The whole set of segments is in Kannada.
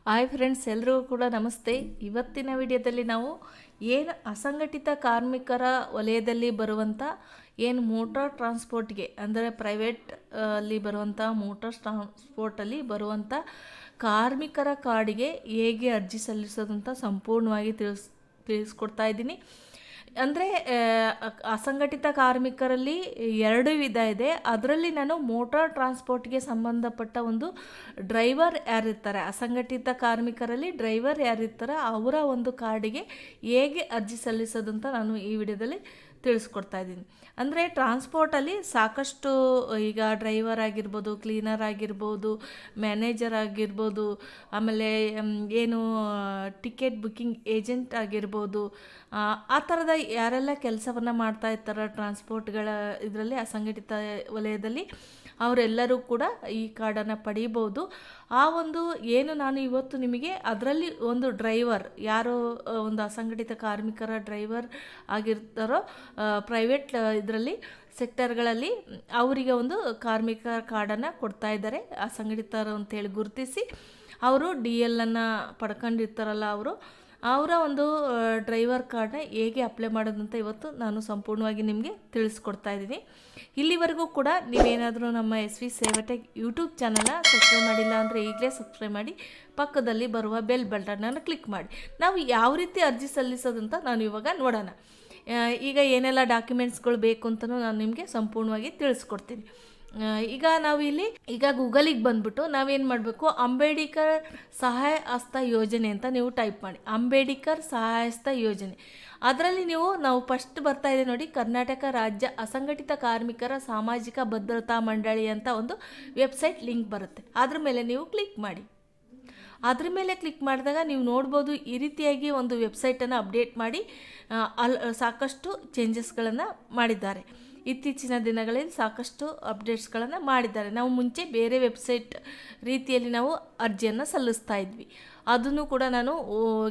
ಹಾಯ್ ಫ್ರೆಂಡ್ಸ್, ಎಲ್ರಿಗೂ ಕೂಡ ನಮಸ್ತೆ. ಇವತ್ತಿನ ವಿಡಿಯೋದಲ್ಲಿ ನಾವು ಏನು ಅಸಂಘಟಿತ ಕಾರ್ಮಿಕರ ವಲಯದಲ್ಲಿ ಬರುವಂಥ ಏನು ಮೋಟಾರ್ ಟ್ರಾನ್ಸ್ಪೋರ್ಟ್ಗೆ ಅಂದರೆ ಪ್ರೈವೇಟ್ ಅಲ್ಲಿ ಬರುವಂಥ ಮೋಟಾರ್ ಟ್ರಾನ್ಸ್ಪೋರ್ಟಲ್ಲಿ ಬರುವಂಥ ಕಾರ್ಮಿಕರ ಕಾರ್ಡಿಗೆ ಹೇಗೆ ಅರ್ಜಿ ಸಲ್ಲಿಸೋದಂತ ಸಂಪೂರ್ಣವಾಗಿ ತಿಳಿಸ್ಕೊಡ್ತಾ ಇದ್ದೀನಿ. ಅಂದರೆ ಅಸಂಘಟಿತ ಕಾರ್ಮಿಕರಲ್ಲಿ 2 ವಿಧ ಇದೆ. ಅದರಲ್ಲಿ ನಾನು ಮೋಟಾರ್ ಟ್ರಾನ್ಸ್ಪೋರ್ಟ್ಗೆ ಸಂಬಂಧಪಟ್ಟ ಒಂದು ಡ್ರೈವರ್ ಯಾರಿರ್ತಾರೆ, ಅಸಂಘಟಿತ ಕಾರ್ಮಿಕರಲ್ಲಿ ಡ್ರೈವರ್ ಯಾರಿರ್ತಾರೆ ಅವರ ಒಂದು ಕಾರ್ಡಿಗೆ ಹೇಗೆ ಅರ್ಜಿ ಸಲ್ಲಿಸೋದಂತ ನಾನು ಈ ವಿಡಿಯೋದಲ್ಲಿ ತಿಳಿಸ್ಕೊಡ್ತಾ ಇದ್ದೀನಿ. ಅಂದರೆ ಟ್ರಾನ್ಸ್ಪೋರ್ಟಲ್ಲಿ ಸಾಕಷ್ಟು ಈಗ ಡ್ರೈವರ್ ಆಗಿರ್ಬೋದು, ಕ್ಲೀನರ್ ಆಗಿರ್ಬೋದು, ಮ್ಯಾನೇಜರ್ ಆಗಿರ್ಬೋದು, ಆಮೇಲೆ ಏನು ಟಿಕೆಟ್ ಬುಕ್ಕಿಂಗ್ ಏಜೆಂಟ್ ಆಗಿರ್ಬೋದು, ಆ ಥರದ ಯಾರೆಲ್ಲ ಕೆಲಸವನ್ನು ಮಾಡ್ತಾ ಇರ್ತಾರೆ ಟ್ರಾನ್ಸ್ಪೋರ್ಟ್ಗಳ ಇದರಲ್ಲಿ ಅಸಂಘಟಿತ ವಲಯದಲ್ಲಿ ಅವರೆಲ್ಲರೂ ಕೂಡ ಈ ಕಾರ್ಡನ್ನು ಪಡೀಬೋದು. ಆ ಒಂದು ಏನು ನಾನು ಇವತ್ತು ನಿಮಗೆ ಅದರಲ್ಲಿ ಒಂದು ಡ್ರೈವರ್ ಯಾರು ಒಂದು ಅಸಂಘಟಿತ ಕಾರ್ಮಿಕರ ಡ್ರೈವರ್ ಆಗಿರ್ತಾರೋ ಪ್ರೈವೇಟ್ ಇದರಲ್ಲಿ ಸೆಕ್ಟರ್ಗಳಲ್ಲಿ ಅವರಿಗೆ ಒಂದು ಕಾರ್ಮಿಕ ಕಾರ್ಡನ್ನು ಕೊಡ್ತಾ ಇದ್ದಾರೆ. ಅಸಂಘಟಿತರು ಅಂತೇಳಿ ಗುರುತಿಸಿ ಅವರು DLನ್ನು ಪಡ್ಕೊಂಡಿರ್ತಾರಲ್ಲ ಅವರ ಒಂದು ಡ್ರೈವರ್ ಕಾರ್ಡ್ನ ಹೇಗೆ ಅಪ್ಲೈ ಮಾಡೋದಂತ ಇವತ್ತು ನಾನು ಸಂಪೂರ್ಣವಾಗಿ ನಿಮಗೆ ತಿಳಿಸ್ಕೊಡ್ತಾ ಇದ್ದೀನಿ. ಇಲ್ಲಿವರೆಗೂ ಕೂಡ ನೀವೇನಾದರೂ ನಮ್ಮ SV ಸೇವಟೆಕ್ ಯೂಟ್ಯೂಬ್ ಚಾನಲ್ನ ಸಬ್ಸ್ಕ್ರೈಬ್ ಮಾಡಿಲ್ಲ ಅಂದರೆ ಈಗಲೇ ಸಬ್ಸ್ಕ್ರೈಬ್ ಮಾಡಿ, ಪಕ್ಕದಲ್ಲಿ ಬರುವ ಬೆಲ್ ಬಟನನ್ನು ಕ್ಲಿಕ್ ಮಾಡಿ. ನಾವು ಯಾವ ರೀತಿ ಅರ್ಜಿ ಸಲ್ಲಿಸೋದಂತ ನಾನು ಇವಾಗ ನೋಡೋಣ. ಈಗ ಏನೆಲ್ಲ ಡಾಕ್ಯುಮೆಂಟ್ಸ್ಗಳು ಬೇಕು ಅಂತಲೂ ನಾನು ನಿಮಗೆ ಸಂಪೂರ್ಣವಾಗಿ ತಿಳಿಸ್ಕೊಡ್ತೀನಿ. ಈಗ ಗೂಗಲಿಗೆ ಬಂದುಬಿಟ್ಟು ನಾವೇನು ಮಾಡಬೇಕು, ಅಂಬೇಡ್ಕರ್ ಸಹಾಯ ಹಸ್ತ ಯೋಜನೆ ಅಂತ ನೀವು ಟೈಪ್ ಮಾಡಿ. ಅಂಬೇಡ್ಕರ್ ಸಹಾಯ ಹಸ್ತ ಯೋಜನೆ ಅದರಲ್ಲಿ ನಾವು ಫಸ್ಟ್ ಬರ್ತಾ ಇದೆ ನೋಡಿ, ಕರ್ನಾಟಕ ರಾಜ್ಯ ಅಸಂಘಟಿತ ಕಾರ್ಮಿಕರ ಸಾಮಾಜಿಕ ಭದ್ರತಾ ಮಂಡಳಿ ಅಂತ ಒಂದು ವೆಬ್ಸೈಟ್ ಲಿಂಕ್ ಬರುತ್ತೆ. ಅದ್ರ ಮೇಲೆ ನೀವು ಕ್ಲಿಕ್ ಮಾಡಿ. ಅದ್ರ ಮೇಲೆ ಕ್ಲಿಕ್ ಮಾಡಿದಾಗ ನೀವು ನೋಡ್ಬೋದು ಈ ರೀತಿಯಾಗಿ ಒಂದು ವೆಬ್ಸೈಟನ್ನು ಅಪ್ಡೇಟ್ ಮಾಡಿ ಸಾಕಷ್ಟು ಚೇಂಜಸ್ಗಳನ್ನು ಮಾಡಿದ್ದಾರೆ. ಇತ್ತೀಚಿನ ದಿನಗಳಲ್ಲಿ ಸಾಕಷ್ಟು ಅಪ್ಡೇಟ್ಸ್ಗಳನ್ನು ಮಾಡಿದ್ದಾರೆ. ನಾವು ಮುಂಚೆ ಬೇರೆ ವೆಬ್ಸೈಟ್ ರೀತಿಯಲ್ಲಿ ನಾವು ಅರ್ಜಿಯನ್ನು ಸಲ್ಲಿಸ್ತಾ ಇದ್ವಿ. ಅದನ್ನು ಕೂಡ ನಾನು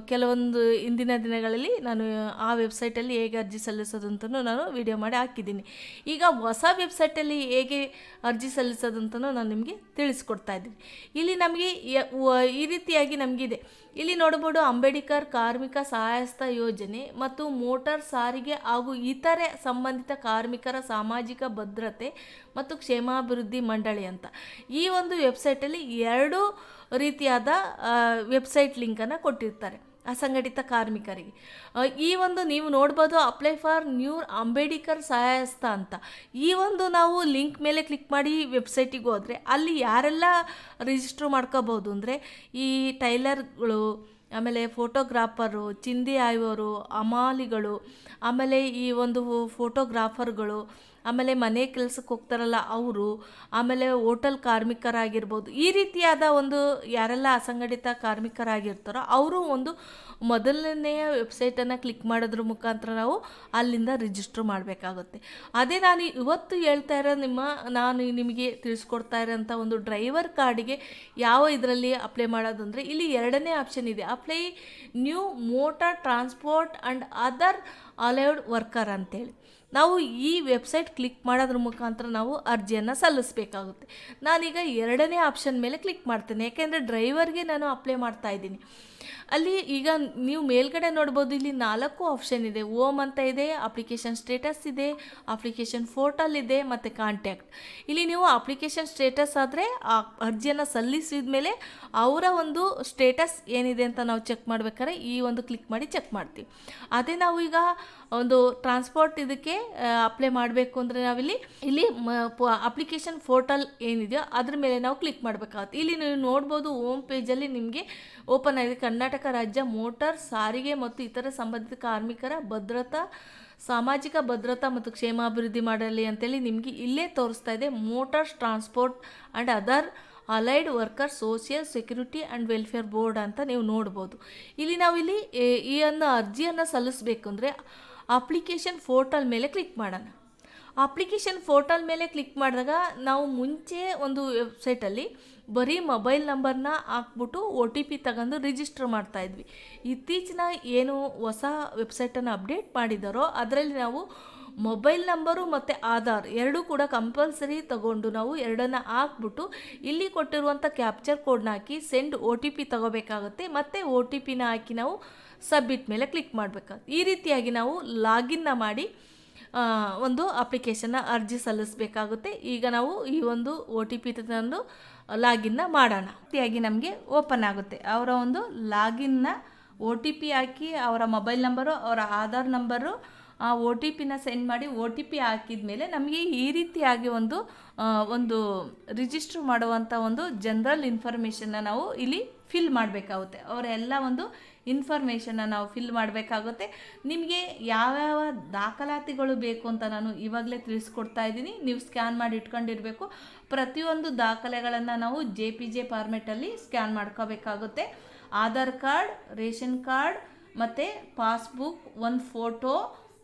ಕೆಲವೊಂದು ಇಂದಿನ ದಿನಗಳಲ್ಲಿ ನಾನು ಆ ವೆಬ್ಸೈಟಲ್ಲಿ ಹೇಗೆ ಅರ್ಜಿ ಸಲ್ಲಿಸೋದು ಅಂತಲೂ ನಾನು ವಿಡಿಯೋ ಮಾಡಿ ಹಾಕಿದ್ದೀನಿ. ಈಗ ಹೊಸ ವೆಬ್ಸೈಟಲ್ಲಿ ಹೇಗೆ ಅರ್ಜಿ ಸಲ್ಲಿಸೋದು ಅಂತಲೂ ನಾನು ನಿಮಗೆ ತಿಳಿಸ್ಕೊಡ್ತಾ ಇದ್ದೀನಿ. ಇಲ್ಲಿ ನಮಗೆ ಈ ರೀತಿಯಾಗಿ ನಮಗಿದೆ. ಇಲ್ಲಿ ನೋಡ್ಬೋದು, ಅಂಬೇಡ್ಕರ್ ಕಾರ್ಮಿಕ ಸಹಾಯಸ್ತ ಯೋಜನೆ ಮತ್ತು ಮೋಟಾರ್ ಸಾರಿಗೆ ಹಾಗೂ ಇತರೆ ಸಂಬಂಧಿತ ಕಾರ್ಮಿಕರ ಸಾಮಾಜಿಕ ಭದ್ರತೆ ಮತ್ತು ಕ್ಷೇಮಾಭಿವೃದ್ಧಿ ಮಂಡಳಿ ಅಂತ ಈ ಒಂದು ವೆಬ್ಸೈಟಲ್ಲಿ 2 ರೀತಿಯಾದ ವೆಬ್ಸೈಟ್ ಲಿಂಕನ್ನು ಕೊಟ್ಟಿರ್ತಾರೆ ಅಸಂಘಟಿತ ಕಾರ್ಮಿಕರಿಗೆ. ಈ ಒಂದು ನೀವು ನೋಡ್ಬೋದು, ಅಪ್ಲೈ ಫಾರ್ ನ್ಯೂ ಅಂಬೇಡ್ಕರ್ ಸಹಾಯಸ್ತ ಅಂತ ಈ ಒಂದು ನಾವು ಲಿಂಕ್ ಮೇಲೆ ಕ್ಲಿಕ್ ಮಾಡಿ ವೆಬ್ಸೈಟಿಗೆ ಹೋದರೆ ಅಲ್ಲಿ ಯಾರೆಲ್ಲ ರಿಜಿಸ್ಟ್ರ್ ಮಾಡ್ಕೋಬೋದು ಅಂದರೆ ಈ ಟೈಲರ್ಗಳು, ಆಮೇಲೆ ಫೋಟೋಗ್ರಾಫರು, ಚಿಂದಿ ಆಯುವರು, ಹಮಾಲಿಗಳು, ಆಮೇಲೆ ಈ ಒಂದು ಫೋಟೋಗ್ರಾಫರ್ಗಳು, ಆಮೇಲೆ ಮನೆ ಕೆಲಸಕ್ಕೆ ಹೋಗ್ತಾರಲ್ಲ ಅವರು, ಆಮೇಲೆ ಹೋಟೆಲ್ ಕಾರ್ಮಿಕರಾಗಿರ್ಬೋದು, ಈ ರೀತಿಯಾದ ಒಂದು ಯಾರೆಲ್ಲ ಅಸಂಘಟಿತ ಕಾರ್ಮಿಕರಾಗಿರ್ತಾರೋ ಅವರು ಒಂದು ಮೊದಲನೆಯ ವೆಬ್ಸೈಟನ್ನು ಕ್ಲಿಕ್ ಮಾಡೋದ್ರ ಮುಖಾಂತರ ನಾವು ಅಲ್ಲಿಂದ ರಿಜಿಸ್ಟ್ರ್ ಮಾಡಬೇಕಾಗುತ್ತೆ. ಅದೇ ನಾನು ಇವತ್ತು ಹೇಳ್ತಾ ಇರೋ ನಾನು ನಿಮಗೆ ತಿಳಿಸ್ಕೊಡ್ತಾ ಇರೋಂಥ ಒಂದು ಡ್ರೈವರ್ ಕಾರ್ಡಿಗೆ ಯಾವ ಇದರಲ್ಲಿ ಅಪ್ಲೈ ಮಾಡೋದು ಅಂದರೆ ಇಲ್ಲಿ 2ನೇ ಆಪ್ಷನ್ ಇದೆ, apply new motor transport and other allowed worker ಅಂತೇಳಿ. ನಾವು ಈ ವೆಬ್ಸೈಟ್ ಕ್ಲಿಕ್ ಮಾಡೋದ್ರ ಮುಖಾಂತರ ನಾವು ಅರ್ಜಿಯನ್ನು ಸಲ್ಲಿಸಬೇಕಾಗುತ್ತೆ. ನಾನೀಗ 2ನೇ ಆಪ್ಷನ್ ಮೇಲೆ ಕ್ಲಿಕ್ ಮಾಡ್ತೇನೆ, ಯಾಕೆಂದರೆ ಡ್ರೈವರ್ಗೆ ನಾನು ಅಪ್ಲೈ ಮಾಡ್ತಾ ಇದ್ದೀನಿ. ಅಲ್ಲಿ ಈಗ ನೀವು ಮೇಲ್ಗಡೆ ನೋಡ್ಬೋದು, ಇಲ್ಲಿ 4 ಆಪ್ಷನ್ ಇದೆ. ಓಮ್ ಅಂತ ಇದೆ, ಅಪ್ಲಿಕೇಶನ್ ಸ್ಟೇಟಸ್ ಇದೆ, ಅಪ್ಲಿಕೇಶನ್ ಪೋರ್ಟಲ್ ಇದೆ ಮತ್ತು ಕಾಂಟ್ಯಾಕ್ಟ್. ಇಲ್ಲಿ ನೀವು ಅಪ್ಲಿಕೇಶನ್ ಸ್ಟೇಟಸ್ ಆದರೆ ಆ ಅರ್ಜಿಯನ್ನು ಸಲ್ಲಿಸಿದ ಮೇಲೆ ಅವರ ಒಂದು ಸ್ಟೇಟಸ್ ಏನಿದೆ ಅಂತ ನಾವು ಚೆಕ್ ಮಾಡ್ಬೇಕಾದ್ರೆ ಈ ಒಂದು ಕ್ಲಿಕ್ ಮಾಡಿ ಚೆಕ್ ಮಾಡ್ತೀವಿ. ಅದೇ ನಾವು ಈಗ ಒಂದು ಟ್ರಾನ್ಸ್ಪೋರ್ಟ್ ಇದಕ್ಕೆ ಅಪ್ಲೈ ಮಾಡಬೇಕು ಅಂದರೆ ನಾವಿಲ್ಲಿ ಅಪ್ಲಿಕೇಶನ್ ಪೋರ್ಟಲ್ ಏನಿದೆಯೋ ಅದ್ರ ಮೇಲೆ ನಾವು ಕ್ಲಿಕ್ ಮಾಡಬೇಕಾಗುತ್ತೆ. ಇಲ್ಲಿ ನೀವು ನೋಡ್ಬೋದು, ಹೋಮ್ ಪೇಜಲ್ಲಿ ನಿಮಗೆ ಓಪನ್ ಆಗಿದೆ, ಕರ್ನಾಟಕ ರಾಜ್ಯ ಮೋಟಾರ್ ಸಾರಿಗೆ ಮತ್ತು ಇತರ ಸಂಬಂಧಿತ ಕಾರ್ಮಿಕರ ಸಾಮಾಜಿಕ ಭದ್ರತಾ ಮತ್ತು ಕ್ಷೇಮಾಭಿವೃದ್ಧಿ ಮಂಡಳಿ ಅಂತೇಳಿ ನಿಮಗೆ ಇಲ್ಲೇ ತೋರಿಸ್ತಾ ಇದೆ. Motor transport and other allied worker social security and welfare board ಅಂತ ನೀವು ನೋಡ್ಬೋದು. ನಾವಿಲ್ಲಿ ಈ ಒಂದು ಅರ್ಜಿಯನ್ನು ಸಲ್ಲಿಸಬೇಕು ಅಂದರೆ ಅಪ್ಲಿಕೇಶನ್ ಪೋರ್ಟಲ್ ಮೇಲೆ ಕ್ಲಿಕ್ ಮಾಡೋಣ. ಅಪ್ಲಿಕೇಶನ್ ಪೋರ್ಟಲ್ ಮೇಲೆ ಕ್ಲಿಕ್ ಮಾಡಿದಾಗ ನಾವು ಮುಂಚೆ ಒಂದು ವೆಬ್ಸೈಟಲ್ಲಿ ಬರೀ ಮೊಬೈಲ್ ನಂಬರ್ನ ಹಾಕ್ಬಿಟ್ಟು OTP ತಗೊಂಡು ರಿಜಿಸ್ಟರ್ ಮಾಡ್ತಾಯಿದ್ವಿ. ಇತ್ತೀಚಿನ ಏನು ಹೊಸ ವೆಬ್ಸೈಟನ್ನು ಅಪ್ಡೇಟ್ ಮಾಡಿದಾರೋ ಅದರಲ್ಲಿ ನಾವು ಮೊಬೈಲ್ ನಂಬರು ಮತ್ತು ಆಧಾರ್ ಎರಡೂ ಕೂಡ ಕಂಪಲ್ಸರಿ ತಗೊಂಡು ನಾವು ಎರಡನ್ನು ಹಾಕ್ಬಿಟ್ಟು ಇಲ್ಲಿ ಕೊಟ್ಟಿರುವಂಥ ಕ್ಯಾಪ್ಚರ್ ಕೋಡ್ನ ಹಾಕಿ ಸೆಂಡ್ OTP ತಗೋಬೇಕಾಗುತ್ತೆ. ಮತ್ತು OTPನ ಹಾಕಿ ನಾವು ಸಬ್ಮಿಟ್ ಮೇಲೆ ಕ್ಲಿಕ್ ಮಾಡಬೇಕಾಗುತ್ತೆ. ಈ ರೀತಿಯಾಗಿ ನಾವು ಲಾಗಿನ್ನ ಮಾಡಿ ಒಂದು ಅಪ್ಲಿಕೇಶನ್ನ ಅರ್ಜಿ ಸಲ್ಲಿಸಬೇಕಾಗುತ್ತೆ. ಈಗ ನಾವು ಈ ಒಂದು OTP ತಂದು ಲಾಗಿನ್ನ ಮಾಡೋಣ. ರೀತಿಯಾಗಿ ನಮಗೆ ಓಪನ್ ಆಗುತ್ತೆ. ಅವರ ಒಂದು ಲಾಗಿನ್ನ OTP ಹಾಕಿ ಅವರ ಮೊಬೈಲ್ ನಂಬರು, ಅವರ ಆಧಾರ್ ನಂಬರು, ಆ OTPನ ಸೆಂಡ್ ಮಾಡಿ OTP ಹಾಕಿದ ಮೇಲೆ ನಮಗೆ ಈ ರೀತಿಯಾಗಿ ಒಂದು ರಿಜಿಸ್ಟರ್ ಮಾಡುವಂಥ ಒಂದು ಜನರಲ್ ಇನ್ಫಾರ್ಮೇಷನ್ನ ನಾವು ಇಲ್ಲಿ ಫಿಲ್ ಮಾಡಬೇಕಾಗುತ್ತೆ. ಅವರೆಲ್ಲ ಒಂದು ಇನ್ಫಾರ್ಮೇಷನ್ನ ನಾವು ಫಿಲ್ ಮಾಡಬೇಕಾಗುತ್ತೆ. ನಿಮಗೆ ಯಾವ್ಯಾವ ದಾಖಲಾತಿಗಳು ಬೇಕು ಅಂತ ನಾನು ಇವಾಗಲೇ ತಿಳಿಸ್ಕೊಡ್ತಾ ಇದ್ದೀನಿ. ನೀವು ಸ್ಕ್ಯಾನ್ ಮಾಡಿ ಇಟ್ಕೊಂಡಿರಬೇಕು. ಪ್ರತಿಯೊಂದು ದಾಖಲೆಗಳನ್ನು ನಾವು JPG ಫಾರ್ಮೆಟಲ್ಲಿ ಸ್ಕ್ಯಾನ್ ಮಾಡ್ಕೋಬೇಕಾಗುತ್ತೆ. ಆಧಾರ್ ಕಾರ್ಡ್, ರೇಷನ್ ಕಾರ್ಡ್ ಮತ್ತು ಪಾಸ್ಬುಕ್, ಒಂದು ಫೋಟೋ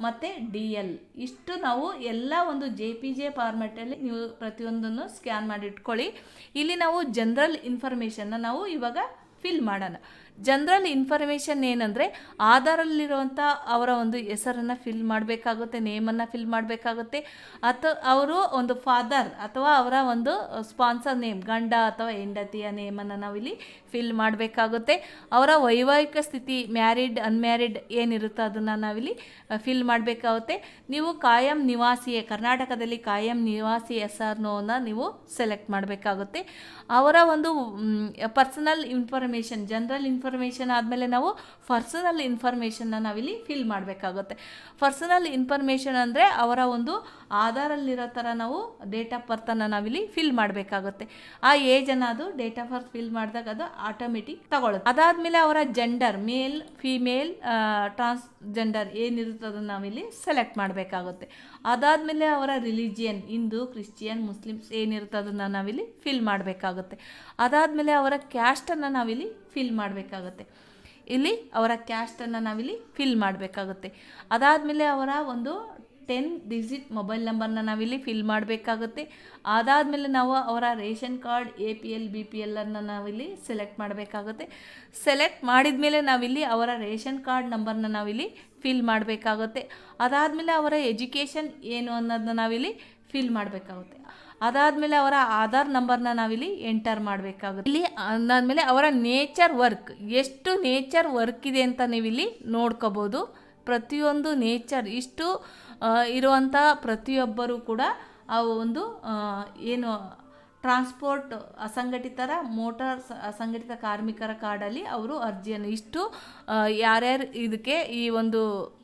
ಮತ್ತು DL ಇಷ್ಟು ನಾವು ಎಲ್ಲ ಒಂದು JPG ಫಾರ್ಮೆಟಲ್ಲಿ ನೀವು ಪ್ರತಿಯೊಂದನ್ನು ಸ್ಕ್ಯಾನ್ ಮಾಡಿ ಇಟ್ಕೊಳ್ಳಿ. ಇಲ್ಲಿ ನಾವು ಜನರಲ್ ಇನ್ಫಾರ್ಮೇಷನ್ನ ನಾವು ಇವಾಗ ಫಿಲ್ ಮಾಡೋಣ. ಜನರಲ್ ಇನ್ಫಾರ್ಮೇಷನ್ ಏನಂದರೆ ಆಧಾರಲ್ಲಿರುವಂಥ ಅವರ ಒಂದು ಹೆಸರನ್ನು ಫಿಲ್ ಮಾಡಬೇಕಾಗುತ್ತೆ, ನೇಮನ್ನು ಫಿಲ್ ಮಾಡಬೇಕಾಗುತ್ತೆ. ಅವರು ಒಂದು ಫಾದರ್ ಅಥವಾ ಅವರ ಒಂದು ಸ್ಪಾನ್ಸರ್ ನೇಮ್, ಗಂಡ ಅಥವಾ ಹೆಂಡತಿಯ ನೇಮನ್ನು ನಾವಿಲ್ಲಿ ಫಿಲ್ ಮಾಡಬೇಕಾಗುತ್ತೆ. ಅವರ ವೈವಾಹಿಕ ಸ್ಥಿತಿ, ಮ್ಯಾರಿಡ್ ಅನ್ಮ್ಯಾರಿಡ್ ಏನಿರುತ್ತೋ ಅದನ್ನು ನಾವಿಲ್ಲಿ ಫಿಲ್ ಮಾಡಬೇಕಾಗುತ್ತೆ. ನೀವು ಕಾಯಂ ನಿವಾಸಿಯೇ, ಕರ್ನಾಟಕದಲ್ಲಿ ಕಾಯಂ ನಿವಾಸಿ ಹೆಸರನ್ನು ನೀವು ಸೆಲೆಕ್ಟ್ ಮಾಡಬೇಕಾಗುತ್ತೆ. ಅವರ ಒಂದು ಪರ್ಸನಲ್ ಇನ್ಫಾರ್ಮೇಷನ್, ಜನರಲ್ ಇನ್ಫಾರ್ಮೇಷನ್ ಆದಮೇಲೆ ನಾವು ಪರ್ಸನಲ್ ಇನ್ಫಾರ್ಮೇಷನ್ನ ನಾವಿಲ್ಲಿ ಫಿಲ್ ಮಾಡಬೇಕಾಗುತ್ತೆ. ಪರ್ಸನಲ್ ಇನ್ಫಾರ್ಮೇಷನ್ ಅಂದರೆ ಅವರ ಒಂದು ಆಧಾರಲ್ಲಿರೋ ಥರ ನಾವು ಡೇಟ್ ಆಫ್ ಬರ್ತನ್ನು ನಾವಿಲ್ಲಿ ಫಿಲ್ ಮಾಡಬೇಕಾಗುತ್ತೆ. ಆ ಏಜನ್ನು ಅದು ಡೇಟ್ ಆಫ್ ಬರ್ತ್ ಫಿಲ್ ಮಾಡಿದಾಗ ಅದು ಆಟೋಮೆಟಿಕ್ ತಗೊಳುತ್ತೆ. ಅದಾದಮೇಲೆ ಅವರ ಜೆಂಡರ್, ಮೇಲ್, ಫಿಮೇಲ್, ಟ್ರಾನ್ಸ್ಜೆಂಡರ್ ಏನಿರುತ್ತೋ ಅದನ್ನು ನಾವಿಲ್ಲಿ ಸೆಲೆಕ್ಟ್ ಮಾಡಬೇಕಾಗುತ್ತೆ. ಅದಾದಮೇಲೆ ಅವರ ರಿಲಿಜಿಯನ್, ಹಿಂದೂ, ಕ್ರಿಶ್ಚಿಯನ್, ಮುಸ್ಲಿಮ್ಸ್ ಏನಿರುತ್ತೋ ಅದನ್ನು ನಾವಿಲ್ಲಿ ಫಿಲ್ ಮಾಡಬೇಕಾಗುತ್ತೆ. ಅದಾದಮೇಲೆ ಅವರ ಕ್ಯಾಸ್ಟನ್ನು ನಾವಿಲ್ಲಿ ಫಿಲ್ ಮಾಡಬೇಕಾಗುತ್ತೆ. ಇಲ್ಲಿ ಅವರ ಕ್ಯಾಸ್ಟನ್ನು ನಾವಿಲ್ಲಿ ಫಿಲ್ ಮಾಡಬೇಕಾಗುತ್ತೆ. ಅದಾದಮೇಲೆ ಅವರ ಒಂದು 10 ಡಿಜಿಟ್ ಮೊಬೈಲ್ ನಂಬರ್ನ ನಾವಿಲ್ಲಿ ಫಿಲ್ ಮಾಡಬೇಕಾಗುತ್ತೆ. ಅದಾದಮೇಲೆ ನಾವು ಅವರ ರೇಷನ್ ಕಾರ್ಡ್, APL, BPL ಅನ್ನು ನಾವಿಲ್ಲಿ ಸೆಲೆಕ್ಟ್ ಮಾಡಬೇಕಾಗುತ್ತೆ. ಸೆಲೆಕ್ಟ್ ಮಾಡಿದ ಮೇಲೆ ನಾವಿಲ್ಲಿ ಅವರ ರೇಷನ್ ಕಾರ್ಡ್ ನಂಬರ್ನ ನಾವಿಲ್ಲಿ ಫಿಲ್ ಮಾಡಬೇಕಾಗುತ್ತೆ. ಅದಾದಮೇಲೆ ಅವರ ಎಜುಕೇಷನ್ ಏನು ಅನ್ನೋದನ್ನ ನಾವಿಲ್ಲಿ ಫಿಲ್ ಮಾಡಬೇಕಾಗುತ್ತೆ. ಅದಾದಮೇಲೆ ಅವರ ಆಧಾರ್ ನಂಬರ್ನ ನಾವಿಲ್ಲಿ ಎಂಟರ್ ಮಾಡಬೇಕಾಗುತ್ತೆ. ಇಲ್ಲಿ ಅದಾದಮೇಲೆ ಅವರ ನೇಚರ್ ವರ್ಕ್, ಎಷ್ಟು ನೇಚರ್ ವರ್ಕ್ ಇದೆ ಅಂತ ನೀವಿಲ್ಲಿ ನೋಡ್ಕೋಬೋದು. ಪ್ರತಿಯೊಂದು ನೇಚರ್ ಇಷ್ಟು ಇರುವಂಥ ಪ್ರತಿಯೊಬ್ಬರೂ ಕೂಡ ಆ ಒಂದು ಏನು ಟ್ರಾನ್ಸ್ಪೋರ್ಟ್ ಅಸಂಘಟಿತರ, ಮೋಟಾರ್ ಅಸಂಘಟಿತ ಕಾರ್ಮಿಕರ ಕಾರ್ಡಲ್ಲಿ ಅವರು ಅರ್ಜಿಯನ್ನು ಇಷ್ಟು ಯಾರ್ಯಾರು ಇದಕ್ಕೆ ಈ ಒಂದು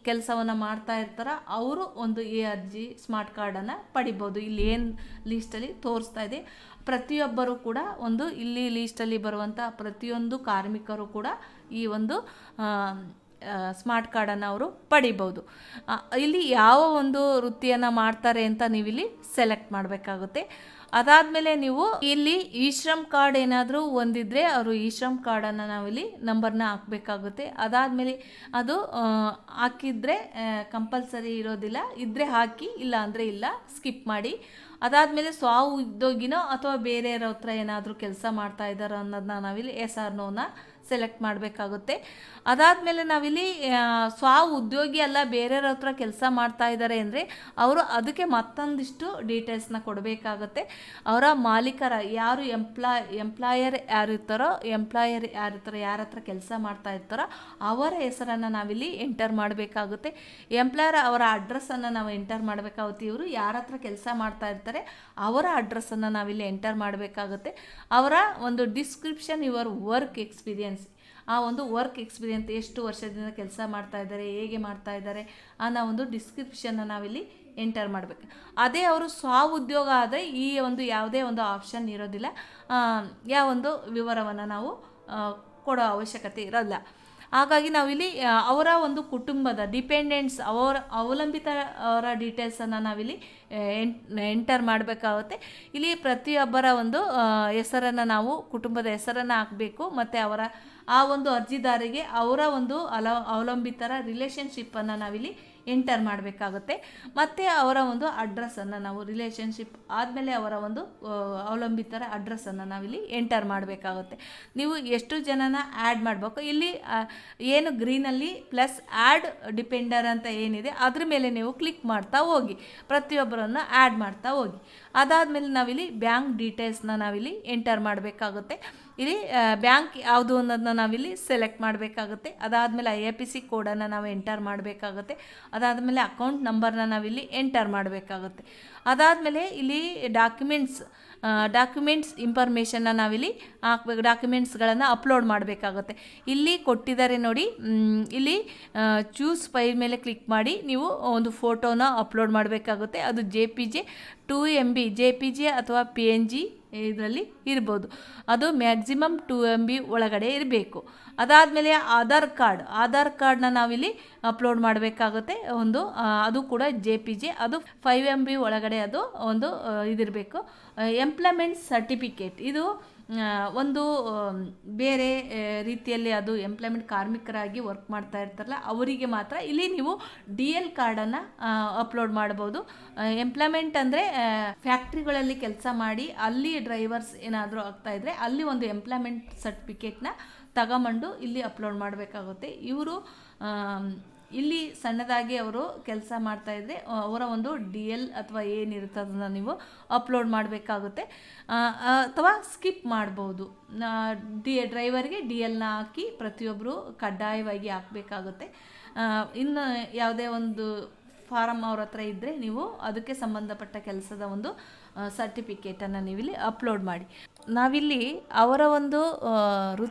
ಕೆಲಸವನ್ನು ಮಾಡ್ತಾ ಇರ್ತಾರೋ ಅವರು ಒಂದು ಈ ಅರ್ಜಿ ಸ್ಮಾರ್ಟ್ ಕಾರ್ಡನ್ನು ಪಡಿಬೋದು. ಇಲ್ಲಿ ಏನು ಲೀಸ್ಟಲ್ಲಿ ತೋರಿಸ್ತಾ ಇದೆ, ಪ್ರತಿಯೊಬ್ಬರೂ ಕೂಡ ಒಂದು ಇಲ್ಲಿ ಲೀಸ್ಟಲ್ಲಿ ಬರುವಂಥ ಪ್ರತಿಯೊಂದು ಕಾರ್ಮಿಕರು ಕೂಡ ಈ ಒಂದು ಸ್ಮಾರ್ಟ್ ಕಾರ್ಡನ್ನು ಅವರು ಪಡಿಬೋದು. ಇಲ್ಲಿ ಯಾವ ಒಂದು ವೃತ್ತಿಯನ್ನು ಮಾಡ್ತಾರೆ ಅಂತ ನೀವಿಲ್ಲಿ ಸೆಲೆಕ್ಟ್ ಮಾಡಬೇಕಾಗುತ್ತೆ. ಅದಾದಮೇಲೆ ನೀವು ಇಲ್ಲಿ ಇ ಶ್ರಮ್ ಕಾರ್ಡ್ ಏನಾದರೂ ಹೊಂದಿದ್ರೆ ಅವರು ಇ ಶ್ರಮ್ ಕಾರ್ಡನ್ನು ನಾವಿಲ್ಲಿ ನಂಬರ್ನ ಹಾಕಬೇಕಾಗುತ್ತೆ. ಅದಾದಮೇಲೆ ಅದು ಹಾಕಿದರೆ ಕಂಪಲ್ಸರಿ ಇರೋದಿಲ್ಲ, ಇದ್ದರೆ ಹಾಕಿ, ಇಲ್ಲ ಅಂದರೆ ಇಲ್ಲ, ಸ್ಕಿಪ್ ಮಾಡಿ. ಅದಾದಮೇಲೆ ಉದ್ಯೋಗಿನೋ ಅಥವಾ ಬೇರೆಯವ್ರ ಹತ್ರ ಏನಾದರೂ ಕೆಲಸ ಮಾಡ್ತಾ ಇದ್ದಾರೋ ಅನ್ನೋದನ್ನ ನಾವಿಲ್ಲಿ SR/NOನ ಸೆಲೆಕ್ಟ್ ಮಾಡಬೇಕಾಗುತ್ತೆ. ಅದಾದಮೇಲೆ ನಾವಿಲ್ಲಿ ಉದ್ಯೋಗಿ ಅಲ್ಲ ಬೇರೆಯವ್ರ ಹತ್ರ ಕೆಲಸ ಮಾಡ್ತಾ ಇದ್ದಾರೆ ಅಂದರೆ ಅವರು ಅದಕ್ಕೆ ಮತ್ತೊಂದಿಷ್ಟು ಡೀಟೇಲ್ಸ್ನ ಕೊಡಬೇಕಾಗುತ್ತೆ. ಅವರ ಮಾಲೀಕರ ಯಾರು ಎಂಪ್ಲಾಯರ್ ಯಾರಿರ್ತಾರೋ ಯಾರ ಹತ್ರ ಕೆಲಸ ಮಾಡ್ತಾ ಇರ್ತಾರೋ ಅವರ ಹೆಸರನ್ನು ನಾವಿಲ್ಲಿ ಎಂಟರ್ ಮಾಡಬೇಕಾಗುತ್ತೆ. ಎಂಪ್ಲಾಯರ್ ಅವರ ಅಡ್ರೆಸ್ಸನ್ನು ನಾವು ಎಂಟರ್ ಮಾಡಬೇಕಾಗುತ್ತೆ. ಇವರು ಯಾರ ಹತ್ರ ಕೆಲಸ ಮಾಡ್ತಾ ಇರ್ತಾರೆ ಅವರ ಅಡ್ರೆಸ್ಸನ್ನು ನಾವಿಲ್ಲಿ ಎಂಟರ್ ಮಾಡಬೇಕಾಗುತ್ತೆ. ಅವರ ಒಂದು ಡಿಸ್ಕ್ರಿಪ್ಷನ್, ಯುವರ್ ವರ್ಕ್ ಎಕ್ಸ್ಪೀರಿಯನ್ಸ್, ಆ ಒಂದು ವರ್ಕ್ ಎಕ್ಸ್ಪೀರಿಯನ್ಸ್ ಎಷ್ಟು ವರ್ಷದಿಂದ ಕೆಲಸ ಮಾಡ್ತಾ ಇದ್ದಾರೆ, ಹೇಗೆ ಮಾಡ್ತಾ ಇದ್ದಾರೆ ಅನ್ನೋ ಒಂದು ಡಿಸ್ಕ್ರಿಪ್ಷನ್ನ ನಾವಿಲ್ಲಿ ಎಂಟರ್ ಮಾಡಬೇಕು. ಅದೇ ಅವರು ಉದ್ಯೋಗ ಆದರೆ ಈ ಒಂದು ಯಾವುದೇ ಒಂದು ಆಪ್ಷನ್ ಇರೋದಿಲ್ಲ, ಯಾವ ಒಂದು ವಿವರವನ್ನು ನಾವು ಕೊಡೋ ಅವಶ್ಯಕತೆ ಇರೋಲ್ಲ. ಹಾಗಾಗಿ ನಾವಿಲ್ಲಿ ಅವರ ಒಂದು ಕುಟುಂಬದ ಡಿಪೆಂಡೆಂಟ್ಸ್, ಅವಲಂಬಿತ ಅವರ ಡೀಟೇಲ್ಸನ್ನು ನಾವಿಲ್ಲಿ ಎಂಟರ್ ಮಾಡಬೇಕಾಗುತ್ತೆ. ಇಲ್ಲಿ ಪ್ರತಿಯೊಬ್ಬರ ಒಂದು ಹೆಸರನ್ನು ನಾವು ಕುಟುಂಬದ ಹೆಸರನ್ನು ಹಾಕಬೇಕು. ಮತ್ತು ಅವರ ಆ ಒಂದು ಅರ್ಜಿದಾರಿಗೆ ಅವರ ಒಂದು ಅವಲಂಬಿತರ ರಿಲೇಷನ್ಶಿಪ್ಪನ್ನು ನಾವಿಲ್ಲಿ ಎಂಟರ್ ಮಾಡಬೇಕಾಗುತ್ತೆ. ಮತ್ತು ಅವರ ಒಂದು ಅಡ್ರೆಸ್ಸನ್ನು ನಾವು ರಿಲೇಷನ್ಶಿಪ್ ಆದಮೇಲೆ ಅವರ ಒಂದು ಅವಲಂಬಿತರ ಅಡ್ರೆಸ್ಸನ್ನು ನಾವಿಲ್ಲಿ ಎಂಟರ್ ಮಾಡಬೇಕಾಗುತ್ತೆ. ನೀವು ಎಷ್ಟು ಜನನ ಆ್ಯಡ್ ಮಾಡಬೇಕು, ಇಲ್ಲಿ ಏನು ಗ್ರೀನಲ್ಲಿ ಪ್ಲಸ್ ಆ್ಯಡ್ ಡಿಪೆಂಡರ್ ಅಂತ ಏನಿದೆ ಅದ್ರ ಮೇಲೆ ನೀವು ಕ್ಲಿಕ್ ಮಾಡ್ತಾ ಹೋಗಿ, ಪ್ರತಿಯೊಬ್ಬರನ್ನು ಆ್ಯಡ್ ಮಾಡ್ತಾ ಹೋಗಿ. ಅದಾದಮೇಲೆ ನಾವಿಲ್ಲಿ ಬ್ಯಾಂಕ್ ಡೀಟೇಲ್ಸ್ನ ನಾವಿಲ್ಲಿ ಎಂಟರ್ ಮಾಡಬೇಕಾಗುತ್ತೆ. ಇಲ್ಲಿ ಬ್ಯಾಂಕ್ ಯಾವುದು ಅನ್ನೋದನ್ನ ನಾವಿಲ್ಲಿ ಸೆಲೆಕ್ಟ್ ಮಾಡಬೇಕಾಗುತ್ತೆ. ಅದಾದಮೇಲೆ IFSC ಕೋಡನ್ನು ನಾವು ಎಂಟರ್ ಮಾಡಬೇಕಾಗುತ್ತೆ. ಅದಾದಮೇಲೆ ಅಕೌಂಟ್ ನಂಬರ್ನ ನಾವಿಲ್ಲಿ ಎಂಟರ್ ಮಾಡಬೇಕಾಗುತ್ತೆ. ಅದಾದಮೇಲೆ ಇಲ್ಲಿ ಡಾಕ್ಯುಮೆಂಟ್ಸ್ ಇನ್ಫಾರ್ಮೇಷನ್ನ ನಾವಿಲ್ಲಿ ಹಾಕ್ಬೇಕು, ಡಾಕ್ಯುಮೆಂಟ್ಸ್ಗಳನ್ನು ಅಪ್ಲೋಡ್ ಮಾಡಬೇಕಾಗುತ್ತೆ. ಇಲ್ಲಿ ಕೊಟ್ಟಿದ್ದಾರೆ ನೋಡಿ, ಇಲ್ಲಿ ಚೂಸ್ ಫೈಲ್ ಮೇಲೆ ಕ್ಲಿಕ್ ಮಾಡಿ ನೀವು ಒಂದು ಫೋಟೋನ ಅಪ್ಲೋಡ್ ಮಾಡಬೇಕಾಗುತ್ತೆ. ಅದು JPG 2 MB JPG ಅಥವಾ PNG ಇದರಲ್ಲಿ ಇರ್ಬೋದು. ಅದು ಮ್ಯಾಕ್ಸಿಮಮ್ 2 MB ಒಳಗಡೆ ಇರಬೇಕು. ಅದಾದಮೇಲೆ ಆಧಾರ್ ಕಾರ್ಡ್ನ ನಾವಿಲ್ಲಿ ಅಪ್ಲೋಡ್ ಮಾಡಬೇಕಾಗುತ್ತೆ. ಅದು ಕೂಡ JPG, ಅದು 5 MB ಒಳಗಡೆ ಅದು ಒಂದು ಇದಿರಬೇಕು. ಎಂಪ್ಲಾಯ್ಮೆಂಟ್ ಸರ್ಟಿಫಿಕೇಟ್, ಇದು ಒಂದು ಬೇರೆ ರೀತಿಯಲ್ಲಿ ಅದು ಎಂಪ್ಲಾಯ್ಮೆಂಟ್ ಕಾರ್ಮಿಕರಾಗಿ ವರ್ಕ್ ಮಾಡ್ತಾ ಇರ್ತಾರಲ್ಲ ಅವರಿಗೆ ಮಾತ್ರ ಇಲ್ಲಿ ನೀವು DL ಕಾರ್ಡನ್ನು ಅಪ್ಲೋಡ್ ಮಾಡ್ಬೋದು. ಎಂಪ್ಲಾಯ್ಮೆಂಟ್ ಅಂದರೆ ಫ್ಯಾಕ್ಟ್ರಿಗಳಲ್ಲಿ ಕೆಲಸ ಮಾಡಿ ಅಲ್ಲಿ ಡ್ರೈವರ್ಸ್ ಏನಾದರೂ ಆಗ್ತಾಯಿದ್ರೆ ಅಲ್ಲಿ ಒಂದು ಎಂಪ್ಲಾಯ್ಮೆಂಟ್ ಸರ್ಟಿಫಿಕೇಟ್ನ ತಗೊಂಬಂಡು ಇಲ್ಲಿ ಅಪ್ಲೋಡ್ ಮಾಡಬೇಕಾಗುತ್ತೆ. ಇವರು ಇಲ್ಲಿ ಸಣ್ಣದಾಗಿ ಅವರು ಕೆಲಸ ಮಾಡ್ತಾಯಿದ್ರೆ ಅವರ ಒಂದು DL ಅಥವಾ ಏನಿರುತ್ತೆ ಅದನ್ನು ನೀವು ಅಪ್ಲೋಡ್ ಮಾಡಬೇಕಾಗುತ್ತೆ. ಅಥವಾ ಸ್ಕಿಪ್ ಮಾಡ್ಬೋದು. ಡ್ರೈವರ್ಗೆ DLನ ಹಾಕಿ ಪ್ರತಿಯೊಬ್ಬರು ಕಡ್ಡಾಯವಾಗಿ ಹಾಕಬೇಕಾಗುತ್ತೆ. ಇನ್ನು ಯಾವುದೇ ಒಂದು ಫಾರಮ್ ಅವ್ರ ಹತ್ರ ಇದ್ದರೆ ನೀವು ಅದಕ್ಕೆ ಸಂಬಂಧಪಟ್ಟ ಕೆಲಸದ ಒಂದು ಸರ್ಟಿಫಿಕೇಟನ್ನು ನೀವಿಲ್ಲಿ ಅಪ್ಲೋಡ್ ಮಾಡಿ. ನಾವಿಲ್ಲಿ ಅವರ ಒಂದು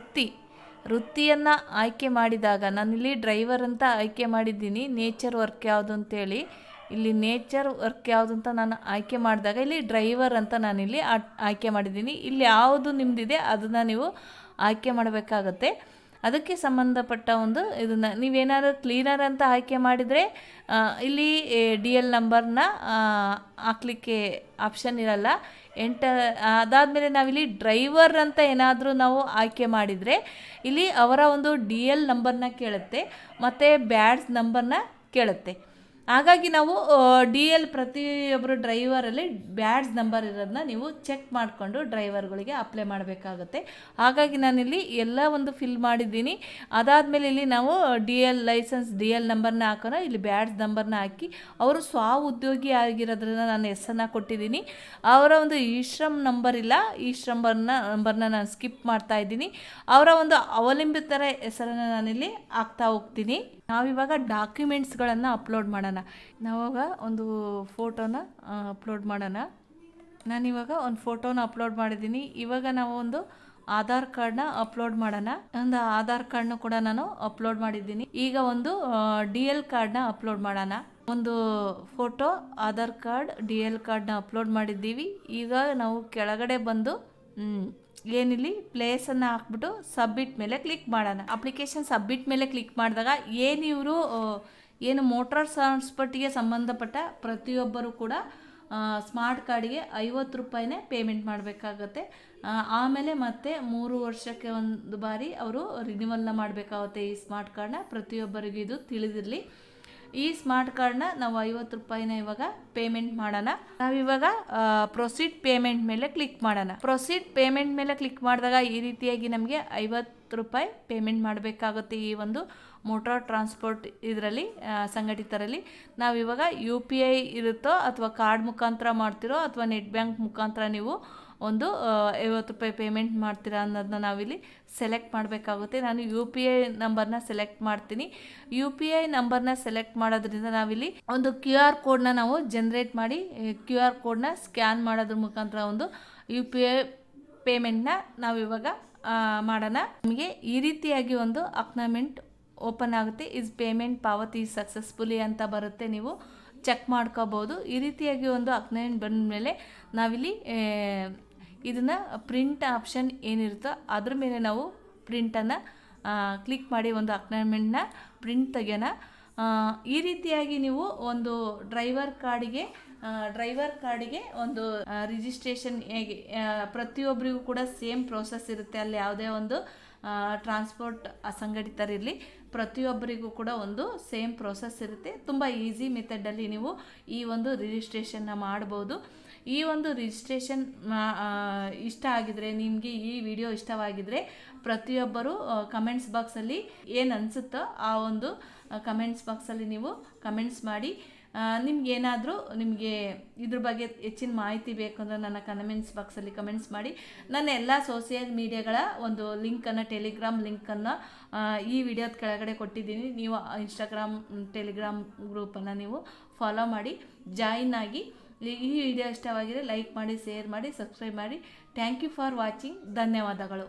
ವೃತ್ತಿಯನ್ನು ಆಯ್ಕೆ ಮಾಡಿದಾಗ ನಾನಿಲ್ಲಿ ಡ್ರೈವರ್ ಅಂತ ಆಯ್ಕೆ ಮಾಡಿದ್ದೀನಿ. ನೇಚರ್ ವರ್ಕ್ ಯಾವುದು ಅಂತೇಳಿ ಇಲ್ಲಿ ನೇಚರ್ ವರ್ಕ್ ಯಾವುದು ಅಂತ ನಾನು ಆಯ್ಕೆ ಮಾಡಿದಾಗ ಇಲ್ಲಿ ಡ್ರೈವರ್ ಅಂತ ನಾನಿಲ್ಲಿ ಆಯ್ಕೆ ಮಾಡಿದ್ದೀನಿ. ಇಲ್ಲಿ ಯಾವುದು ನಿಮ್ಮದಿದೆ ಅದನ್ನು ನೀವು ಆಯ್ಕೆ ಮಾಡಬೇಕಾಗತ್ತೆ. ಅದಕ್ಕೆ ಸಂಬಂಧಪಟ್ಟ ಒಂದು ಇದನ್ನು ನೀವೇನಾದರೂ ಕ್ಲೀನರ್ ಅಂತ ಆಯ್ಕೆ ಮಾಡಿದರೆ ಇಲ್ಲಿ DL ನಂಬರ್ನ ಹಾಕ್ಲಿಕ್ಕೆ ಆಪ್ಷನ್ ಇರಲ್ಲ. ಅದಾದಮೇಲೆ ನಾವಿಲ್ಲಿ ಡ್ರೈವರ್ ಅಂತ ಏನಾದರೂ ನಾವು ಆಯ್ಕೆ ಮಾಡಿದರೆ ಇಲ್ಲಿ ಅವರ ಒಂದು DL ನಂಬರ್ನ ಕೇಳುತ್ತೆ ಮತ್ತು ಬ್ಯಾಡ್ಜ್ ನಂಬರ್ನ ಕೇಳುತ್ತೆ. ಹಾಗಾಗಿ ನಾವು DL ಪ್ರತಿಯೊಬ್ಬರು ಡ್ರೈವರಲ್ಲಿ ಬ್ಯಾಡ್ಜ್ ನಂಬರ್ ಇರೋದನ್ನ ನೀವು ಚೆಕ್ ಮಾಡಿಕೊಂಡು ಡ್ರೈವರ್ಗಳಿಗೆ ಅಪ್ಲೈ ಮಾಡಬೇಕಾಗುತ್ತೆ. ಹಾಗಾಗಿ ನಾನಿಲ್ಲಿ ಎಲ್ಲ ಒಂದು ಫಿಲ್ ಮಾಡಿದ್ದೀನಿ. ಅದಾದಮೇಲೆ ಇಲ್ಲಿ ನಾವು ಲೈಸೆನ್ಸ್ DL ನಂಬರ್ನ ಹಾಕೋಣ, ಇಲ್ಲಿ ಬ್ಯಾಡ್ಜ್ ನಂಬರ್ನ ಹಾಕಿ ಅವರು ಉದ್ಯೋಗಿ ಆಗಿರೋದ್ರಿಂದ ನಾನು ಹೆಸರನ್ನ ಕೊಟ್ಟಿದ್ದೀನಿ. ಅವರ ಒಂದು ಶ್ರಮ್ ನಂಬರ್ ಇಲ್ಲ, ನಂಬರ್ನ ನಾನು ಸ್ಕಿಪ್ ಮಾಡ್ತಾ ಇದ್ದೀನಿ. ಅವರ ಒಂದು ಅವಲಂಬಿತರ ಹೆಸರನ್ನು ನಾನಿಲ್ಲಿ ಹಾಕ್ತಾ ಹೋಗ್ತೀನಿ. ನಾವಿವಾಗ ಡಾಕ್ಯುಮೆಂಟ್ಸ್ಗಳನ್ನು ಅಪ್ಲೋಡ್ ಮಾಡೋಣ. ನಾವಾಗ ಒಂದು ಫೋಟೋನ ಅಪ್ಲೋಡ್ ಮಾಡೋಣ. ನಾನಿವಾಗ ಒಂದು ಫೋಟೋನ ಅಪ್ಲೋಡ್ ಮಾಡಿದ್ದೀನಿ. ಇವಾಗ ನಾವು ಒಂದು ಆಧಾರ್ ಕಾರ್ಡ್ನ ಅಪ್ಲೋಡ್ ಮಾಡೋಣ. ಒಂದು ಆಧಾರ್ ಕಾರ್ಡ್ನ ಕೂಡ ನಾನು ಅಪ್ಲೋಡ್ ಮಾಡಿದ್ದೀನಿ. ಈಗ ಒಂದು DL ಕಾರ್ಡ್ನ ಅಪ್ಲೋಡ್ ಮಾಡೋಣ. ಒಂದು ಫೋಟೋ, ಆಧಾರ್ ಕಾರ್ಡ್, DL ಕಾರ್ಡ್ನ ಅಪ್ಲೋಡ್ ಮಾಡಿದ್ದೀವಿ. ಈಗ ನಾವು ಕೆಳಗಡೆ ಬಂದು ಏನಿಲ್ಲಿ ಪ್ಲೇಸನ್ನು ಹಾಕ್ಬಿಟ್ಟು ಸಬ್ಮಿಟ್ ಮೇಲೆ ಕ್ಲಿಕ್ ಮಾಡೋಣ. ಅಪ್ಲಿಕೇಶನ್ ಸಬ್ಮಿಟ್ ಮೇಲೆ ಕ್ಲಿಕ್ ಮಾಡಿದಾಗ ಏನು ಮೋಟಾರ್ ಟ್ರಾನ್ಸ್ಪೋರ್ಟಿಗೆ ಸಂಬಂಧಪಟ್ಟ ಪ್ರತಿಯೊಬ್ಬರು ಕೂಡ ಸ್ಮಾರ್ಟ್ ಕಾರ್ಡಿಗೆ 50 ರೂಪಾಯಿನೇ ಪೇಮೆಂಟ್ ಮಾಡಬೇಕಾಗತ್ತೆ. ಆಮೇಲೆ ಮತ್ತೆ 3 ವರ್ಷಕ್ಕೆ ಒಂದು ಬಾರಿ ಅವರು ರಿನ್ಯೂವಲ್ನ ಮಾಡಬೇಕಾಗುತ್ತೆ ಈ ಸ್ಮಾರ್ಟ್ ಕಾರ್ಡ್ನ. ಪ್ರತಿಯೊಬ್ಬರಿಗೂ ಇದು ತಿಳಿದಿರಲಿ. ಈ ಸ್ಮಾರ್ಟ್ ಕಾರ್ಡ್ನ ನಾವು 50 ರೂಪಾಯಿನ ಇವಾಗ ಪೇಮೆಂಟ್ ಮಾಡೋಣ. ನಾವಿವಾಗ ಪ್ರೊಸೀಡ್ ಪೇಮೆಂಟ್ ಮೇಲೆ ಕ್ಲಿಕ್ ಮಾಡೋಣ. ಪ್ರೊಸೀಡ್ ಪೇಮೆಂಟ್ ಮೇಲೆ ಕ್ಲಿಕ್ ಮಾಡಿದಾಗ ಈ ರೀತಿಯಾಗಿ ನಮಗೆ 50 ರೂಪಾಯಿ ಪೇಮೆಂಟ್ ಮಾಡಬೇಕಾಗುತ್ತೆ. ಈ ಒಂದು ಮೋಟಾರ್ ಟ್ರಾನ್ಸ್ಪೋರ್ಟ್ ಇದರಲ್ಲಿ ಸಂಘಟಿತರಲ್ಲಿ ನಾವಿವಾಗ UPI ಇರುತ್ತೋ ಅಥವಾ ಕಾರ್ಡ್ ಮುಖಾಂತರ ಮಾಡ್ತಿರೋ ಅಥವಾ ನೆಟ್ ಬ್ಯಾಂಕ್ ಮುಖಾಂತರ ನೀವು ಒಂದು 50 ರೂಪಾಯಿ ಪೇಮೆಂಟ್ ಮಾಡ್ತೀರಾ ಅನ್ನೋದನ್ನ ನಾವಿಲ್ಲಿ ಸೆಲೆಕ್ಟ್ ಮಾಡಬೇಕಾಗುತ್ತೆ. ನಾನು UPI ನಂಬರ್ನ ಸೆಲೆಕ್ಟ್ ಮಾಡ್ತೀನಿ. UPI ನಂಬರ್ನ ಸೆಲೆಕ್ಟ್ ಮಾಡೋದ್ರಿಂದ ನಾವಿಲ್ಲಿ ಒಂದು QR ಕೋಡ್ನ ನಾವು ಜನ್ರೇಟ್ ಮಾಡಿ QR ಕೋಡ್ನ ಸ್ಕ್ಯಾನ್ ಮಾಡೋದ್ರ ಮುಖಾಂತರ ಒಂದು UPI ಪೇಮೆಂಟ್ನ ನಾವಿವಾಗ ಮಾಡೋಣ. ನಮಗೆ ಈ ರೀತಿಯಾಗಿ ಒಂದು ಅಕ್ನಾಮೆಂಟ್ ಓಪನ್ ಆಗುತ್ತೆ. ಇಸ್ ಪೇಮೆಂಟ್ ಪಾವತಿ ಸಕ್ಸಸ್ಫುಲಿ ಅಂತ ಬರುತ್ತೆ, ನೀವು ಚೆಕ್ ಮಾಡ್ಕೋಬೋದು. ಈ ರೀತಿಯಾಗಿ ಒಂದು ಅಕ್ನಾಮೆಂಟ್ ಬಂದ ಮೇಲೆ ನಾವಿಲ್ಲಿ ಇದನ್ನು ಪ್ರಿಂಟ್ ಆಪ್ಷನ್ ಏನಿರುತ್ತೋ ಅದ್ರ ಮೇಲೆ ನಾವು ಪ್ರಿಂಟನ್ನು ಕ್ಲಿಕ್ ಮಾಡಿ ಒಂದು ಅಕ್ನಾಮೆಂಟ್ನ ಪ್ರಿಂಟ್ ತೆಗೆಯೋಣ. ಈ ರೀತಿಯಾಗಿ ನೀವು ಒಂದು ಡ್ರೈವರ್ ಕಾರ್ಡಿಗೆ ಒಂದು ರಿಜಿಸ್ಟ್ರೇಷನ್ ಹೇಗೆ ಪ್ರತಿಯೊಬ್ಬರಿಗೂ ಕೂಡ ಸೇಮ್ ಪ್ರೋಸೆಸ್ ಇರುತ್ತೆ. ಅಲ್ಲಿ ಯಾವುದೇ ಒಂದು ಟ್ರಾನ್ಸ್ಪೋರ್ಟ್ ಅಸಂಘಟಿತರಿರಲಿ ಪ್ರತಿಯೊಬ್ಬರಿಗೂ ಕೂಡ ಒಂದು ಸೇಮ್ ಪ್ರೋಸೆಸ್ ಇರುತ್ತೆ. ತುಂಬ ಈಸಿ ಮೆಥಡಲ್ಲಿ ನೀವು ಈ ಒಂದು ರಿಜಿಸ್ಟ್ರೇಷನ್ನ ಮಾಡ್ಬೋದು. ಈ ಒಂದು ರಿಜಿಸ್ಟ್ರೇಷನ್ ಇಷ್ಟ ಆಗಿದರೆ, ನಿಮಗೆ ಈ ವಿಡಿಯೋ ಇಷ್ಟವಾಗಿದ್ದರೆ ಪ್ರತಿಯೊಬ್ಬರು ಕಮೆಂಟ್ಸ್ ಬಾಕ್ಸಲ್ಲಿ ಏನು ಅನಿಸುತ್ತೋ ಆ ಒಂದು ಕಮೆಂಟ್ಸ್ ಬಾಕ್ಸಲ್ಲಿ ನೀವು ಕಮೆಂಟ್ಸ್ ಮಾಡಿ. ನಿಮಗೆ ಇದ್ರ ಬಗ್ಗೆ ಹೆಚ್ಚಿನ ಮಾಹಿತಿ ಬೇಕು ಅಂದರೆ ನನ್ನ ಕಮೆಂಟ್ಸ್ ಬಾಕ್ಸಲ್ಲಿ ಕಮೆಂಟ್ಸ್ ಮಾಡಿ. ನನ್ನ ಎಲ್ಲ ಸೋಷಿಯಲ್ ಮೀಡಿಯಾಗಳ ಒಂದು ಲಿಂಕನ್ನು, ಟೆಲಿಗ್ರಾಮ್ ಲಿಂಕನ್ನು ಈ ವಿಡಿಯೋದ ಕೆಳಗಡೆ ಕೊಟ್ಟಿದ್ದೀನಿ. ನೀವು ಇನ್ಸ್ಟಾಗ್ರಾಮ್, ಟೆಲಿಗ್ರಾಮ್ ಗ್ರೂಪನ್ನು ನೀವು ಫಾಲೋ ಮಾಡಿ, ಜಾಯಿನ್ ಆಗಿ. ಈ ವಿಡಿಯೋ ಇಷ್ಟವಾಗಿದ್ರೆ ಲೈಕ್ ಮಾಡಿ, ಶೇರ್ ಮಾಡಿ, ಸಬ್ಸ್ಕ್ರೈಬ್ ಮಾಡಿ. Thank you for watching. ಧನ್ಯವಾದಗಳು.